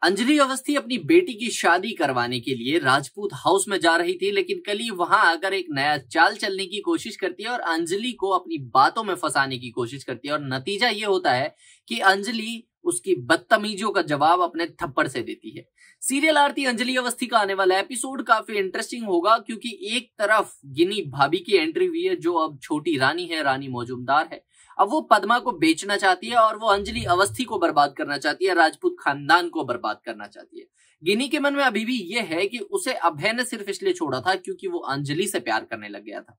अंजलि अवस्थी अपनी बेटी की शादी करवाने के लिए राजपूत हाउस में जा रही थी, लेकिन कली वहां आकर एक नया चाल चलने की कोशिश करती है और अंजलि को अपनी बातों में फंसाने की कोशिश करती है। और नतीजा ये होता है कि अंजलि उसकी बदतमीजियों का जवाब अपने थप्पड़ से देती है। सीरियल आरती अंजलि अवस्थी का आने वाला एपिसोड काफी इंटरेस्टिंग होगा, क्योंकि एक तरफ गिनी भाभी की एंट्री हुई है, जो अब छोटी रानी है, रानी मौजूमदार है। अब वो पद्मा को बेचना चाहती है और वो अंजलि अवस्थी को बर्बाद करना चाहती है, राजपूत खानदान को बर्बाद करना चाहती है। गिनी के मन में अभी भी ये है कि उसे अभय ने सिर्फ इसलिए छोड़ा था क्योंकि वो अंजलि से प्यार करने लग गया था।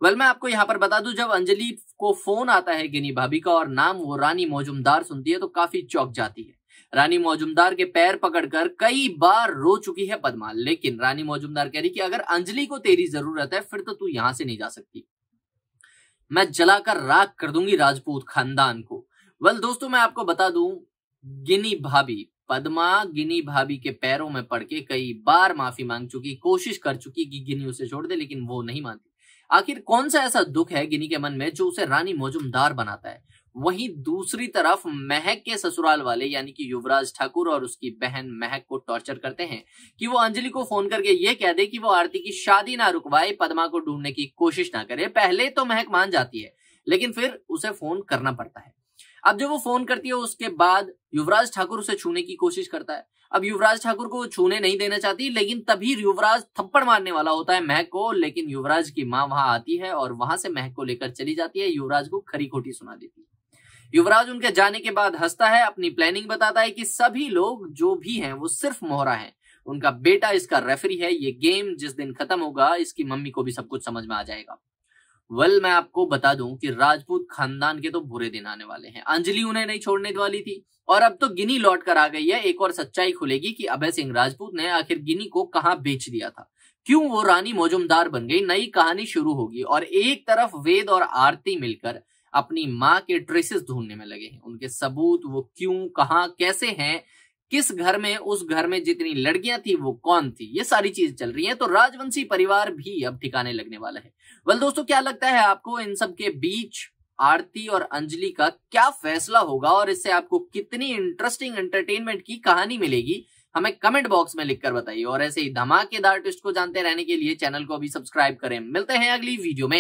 मैं आपको यहाँ पर बता दूं, जब अंजलि को फोन आता है गिनी भाभी का और नाम वो रानी मौजूमदार सुनती है तो काफी चौंक जाती है। रानी मौजूमदार के पैर पकड़कर कई बार रो चुकी है पद्मा, लेकिन रानी मौजूमदार कह रही कि अगर अंजलि को तेरी जरूरत है फिर तो तू यहां से नहीं जा सकती, मैं जलाकर राख कर दूंगी राजपूत खानदान को। दोस्तों मैं आपको बता दूं, गिनी भाभी पद्मा गिनी भाभी के पैरों में पड़ के कई बार माफी मांग चुकी, कोशिश कर चुकी कि गिनी उसे छोड़ दे, लेकिन वो नहीं मानती। आखिर कौन सा ऐसा दुख है गिनी के मन में जो उसे रानी मौजूमदार बनाता है। वहीं दूसरी तरफ महक के ससुराल वाले यानी कि युवराज ठाकुर और उसकी बहन महक को टॉर्चर करते हैं कि वो अंजलि को फोन करके ये कह दे कि वो आरती की शादी ना रुकवाए, पद्मा को ढूंढने की कोशिश ना करे। पहले तो महक मान जाती है, लेकिन फिर उसे फोन करना पड़ता है। अब जब वो फोन करती है उसके बाद युवराज ठाकुर उसे छूने की कोशिश करता है। अब युवराज ठाकुर को छूने नहीं देना चाहती, लेकिन तभी युवराज थप्पड़ मारने वाला होता है महक को, लेकिन युवराज की माँ वहां आती है और वहां से महक को लेकर चली जाती है। युवराज को खरी खोटी सुना देती है। युवराज उनके जाने के बाद हंसता है, अपनी प्लानिंग बताता है कि सभी लोग जो भी हैं वो सिर्फ मोहरा हैं, उनका बेटा इसका रेफरी है, ये गेम जिस दिन खत्म होगा इसकी मम्मी को भी सब कुछ समझ में आ जाएगा। मैं आपको बता दूं कि राजपूत खानदान के तो बुरे दिन आने वाले हैं। अंजलि उन्हें नहीं छोड़ने वाली थी और अब तो गिनी लौट कर आ गई है। एक और सच्चाई खुलेगी कि अभय सिंह राजपूत ने आखिर गिनी को कहां बेच दिया था, क्यों वो रानी मौजूमदार बन गई। नई कहानी शुरू होगी और एक तरफ वेद और आरती मिलकर अपनी माँ के ट्रेसेस ढूंढने में लगे हैं, उनके सबूत, वो क्यों, कहां, कैसे हैं, किस घर में, उस घर में जितनी लड़कियां थी वो कौन थी, ये सारी चीज चल रही है। तो राजवंशी परिवार भी अब ठिकाने लगने वाला है। दोस्तों क्या लगता है आपको, इन सब के बीच आरती और अंजलि का क्या फैसला होगा और इससे आपको कितनी इंटरेस्टिंग एंटरटेनमेंट की कहानी मिलेगी, हमें कमेंट बॉक्स में लिखकर बताइए। और ऐसे ही धमाकेदार ट्विस्ट को जानते रहने के लिए चैनल को अभी सब्सक्राइब करें। मिलते हैं अगली वीडियो में।